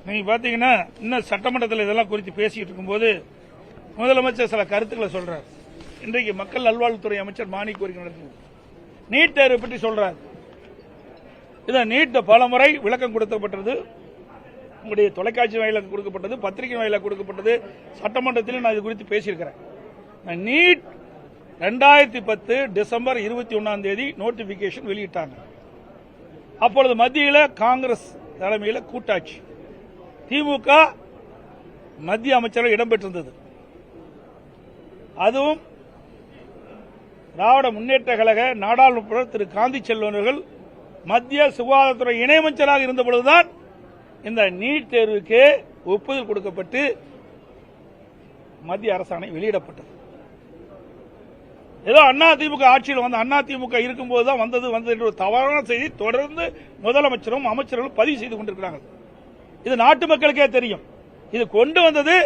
நீங்க பாத்தீங்கன்னா இன்னும் சட்டமன்றத்தில் இதெல்லாம் குறித்து பேசிட்டு இருக்கும்போது முதலமைச்சர் சில கருத்துக்களை சொல்றார். இன்றைக்கு மக்கள் நல்வாழ்வுத்துறை அமைச்சர் மாணிக்க கோரிக்கை நடத்தி நீட் தேர்வு பற்றி சொல்றார். இதை நீட் பல முறை விளக்கம் கொடுக்கப்பட்டது, உங்களுடைய தொலைக்காட்சி வாயிலாக கொடுக்கப்பட்டது, பத்திரிகை வாயிலாக கொடுக்கப்பட்டது, சட்டமன்றத்திலும் நான் இது குறித்து பேசியிருக்கிறேன். நீட் 2010 டிசம்பர் 21 நோட்டிபிகேஷன் வெளியிட்டாங்க. அப்பொழுது மத்தியில் காங்கிரஸ் தலைமையில் கூட்டாட்சி, திமுக மத்திய அமைச்சர்கள் இடம்பெற்றிருந்தது. அதுவும் திராவிட முன்னேற்ற கழக நாடாளுமன்ற திரு காந்தி செல்வன் அவர்கள் மத்திய சுகாதாரத்துறை இணையமைச்சராக இருந்தபொழுதுதான் இந்த நீட் தேர்வுக்கு ஒப்புதல் கொடுக்கப்பட்டு மத்திய அரசாணை வெளியிடப்பட்டது. ஏதோ அதிமுக ஆட்சியில் வந்து அதிமுக இருக்கும்போதுதான் வந்தது என்ற ஒரு தவறான செய்தி தொடர்ந்து முதலமைச்சரும் அமைச்சர்களும் பதிவு செய்து கொண்டிருக்கிறார்கள். இது நாட்டு மக்களுக்கே தெரியும். இது கொண்டு வந்தது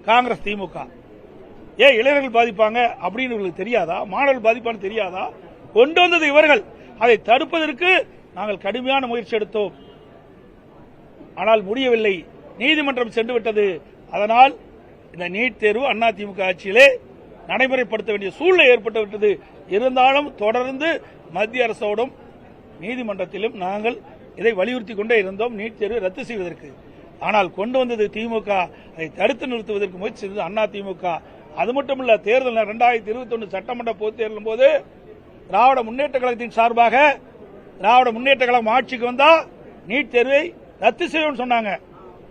காங்கிரஸ் திமுக. ஏன் இளைஞர்கள் பாதிப்பாங்க அப்படின்னு இவர்களுக்கு தெரியாதா? மாணவர்கள் பாதிப்பான்னு தெரியாதா? கொண்டு வந்தது இவர்கள். அதை தடுப்பதற்கு நாங்கள் கடுமையான முயற்சி எடுத்தோம். ஆனால் முடியவில்லை, நீதிமன்றம் சென்று விட்டது. அதனால் இந்த நீட் தேர்வு அதிமுக ஆட்சியிலே நடைமுறைப்படுத்த வேண்டிய சூழ்நிலை ஏற்பட்டுவிட்டது. இருந்தாலும் தொடர்ந்து மத்திய அரசோடும் நீதிமன்றத்திலும் நாங்கள் இதை வலியுறுத்திக் கொண்டே இருந்தோம், நீட் தேர்வை ரத்து செய்வதற்கு. ஆனால் கொண்டு வந்தது திமுக. அதை தடுத்து நிறுத்துவதற்கு முயற்சி செய்தது அதிமுக. அது மட்டுமல்ல, தேர்தல் 2021 சட்டமன்ற பொதுத் தேர்தலின் போது திராவிட முன்னேற்ற கழகத்தின் சார்பாக திராவிட முன்னேற்ற கழகம் ஆட்சிக்கு வந்தா நீட் தேர்வை ரத்து செய்யும் சொன்னாங்க.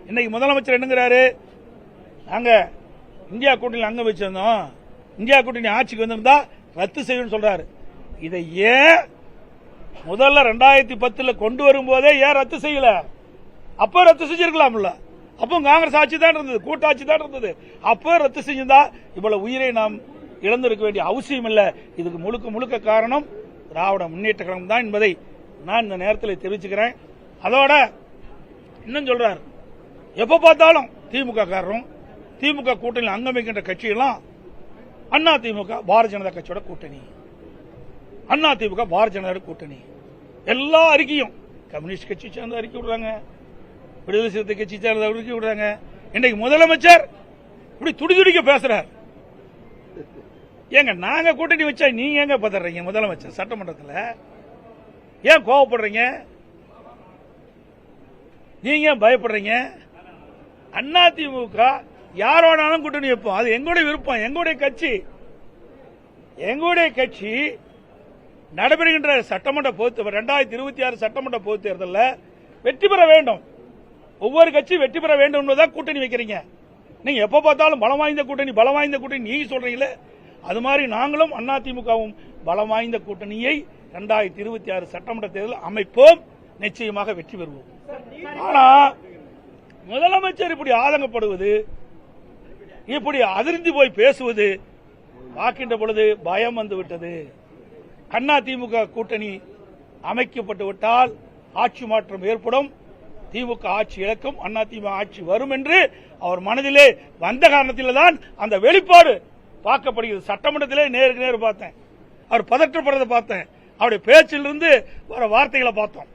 இன்னைக்கு முதலமைச்சர் என்னங்கிறாரு? நாங்க இந்தியா கூட்டணி அங்க வச்சிருந்தோம், இந்தியா கூட்டணி ஆட்சிக்கு வந்திருந்தா ரத்து செய்யும் சொல்றாரு. இதை ஏன் முதல்ல 2010 கொண்டு வரும்போதே ஏன் ரத்து செய்யல? அப்ப ரத்து செஞ்சிருக்கலாம்ல. அப்போ காங்கிரஸ் ஆட்சி தான் இருந்தது, கூட்டாட்சி தான் இருந்தது. அப்போ ரத்து செஞ்சிருந்தா இவ்வளவு உயிரை நாம் இழந்திருக்க வேண்டிய அவசியம் இல்லை. இதுக்கு முழுக்க முழுக்க காரணம் திராவிட முன்னேற்ற கழகம் தான் என்பதை நான் இந்த நேரத்தில் தெரிவிச்சுக்கிறேன். அதோட இன்னும் சொல்றாரு, எப்ப பார்த்தாலும் திமுக காரரும் திமுக கூட்டணியில் அங்கம் வைக்கின்ற கட்சியெல்லாம் அதிமுக பாரதிய ஜனதா கட்சியோட கூட்டணி, அதிமுக பாரதிய ஜனதா கூட்டணி. எல்லா அறிக்கையும் கம்யூனிஸ்ட் கட்சி சேர்ந்த அறிக்கை விடுறாங்க, விடுதலை சிறுத்தை கட்சி சேர்ந்த அறிக்கை விடுறாங்க. இன்றைக்கு முதலமைச்சர் இப்படி துடிதுடிக்க பேசுறார். ஏங்க நாங்க கூட்டணி வச்சா நீங்க எங்க பதறீங்க? முதலமைச்சர் சட்டமன்றத்தில் ஏன் கோவப்படுறீங்க? நீங்க பயப்படுறீங்க? அதிமுக யாரோடாலும் கூட்டணி வைப்போம், அது எங்களுடைய விருப்பம், எங்களுடைய கட்சி நடைபெறுகின்ற சட்டமன்ற பொதுத் 2026 சட்டமன்ற பொதுத் தேர்தலில் வெற்றி பெற வேண்டும். ஒவ்வொரு கட்சி வெற்றி பெற வேண்டும் என்பதுதான் கூட்டணி வைக்கிறீங்க. நீங்க எப்ப பார்த்தாலும் பலம் வாய்ந்த கூட்டணி நீங்க சொல்றீங்களே, அது மாதிரி நாங்களும் அதிமுகவும் பலம் வாய்ந்த கூட்டணியை 2026 சட்டமன்ற தேர்தல் அமைப்போம், நிச்சயமாக வெற்றி பெறுவோம். ஆனா முதலமைச்சர் இப்படி ஆதங்கப்படுவது, இப்படி அதிர்ந்து போய் பேசுவது பார்க்கின்ற பொழுது பயம் வந்துவிட்டது. அதிமுக கூட்டணி அமைக்கப்பட்டு விட்டால் ஆட்சி மாற்றம் ஏற்படும், திமுக ஆட்சி இழக்கும், அதிமுக ஆட்சி வரும் என்று அவர் மனதிலே வந்த காரணத்தில் தான் அந்த வெளிப்பாடு பார்க்கப்படுகிறது. சட்டமன்றத்திலே நேருக்கு நேர் பார்த்தேன், அவர் பதற்றப்படுறதை பார்த்தேன், அவருடைய பேச்சிலிருந்து வர வார்த்தைகளை பார்த்தோம்.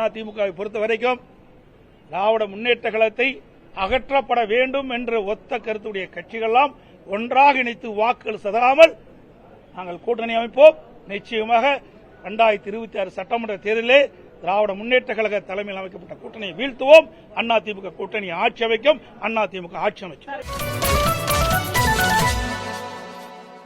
அதிமுகவை பொறுத்த வரைக்கும் திராவிட முன்னேற்ற கழகத்தை அகற்றப்பட வேண்டும் என்ற ஒத்த கருத்துடைய கட்சிகளெல்லாம் ஒன்றாக இணைத்து வாக்குகள் சிதறாமல் நாங்கள் கூட்டணி அமைப்போம். நிச்சயமாக 2026 சட்டமன்ற தேர்தலிலே திராவிட முன்னேற்ற கழக தலைமையில் அமைக்கப்பட்ட கூட்டணியை வீழ்த்துவோம். அதிமுக கூட்டணி ஆட்சி அமைக்கும், அதிமுக ஆட்சி அமைக்கும்.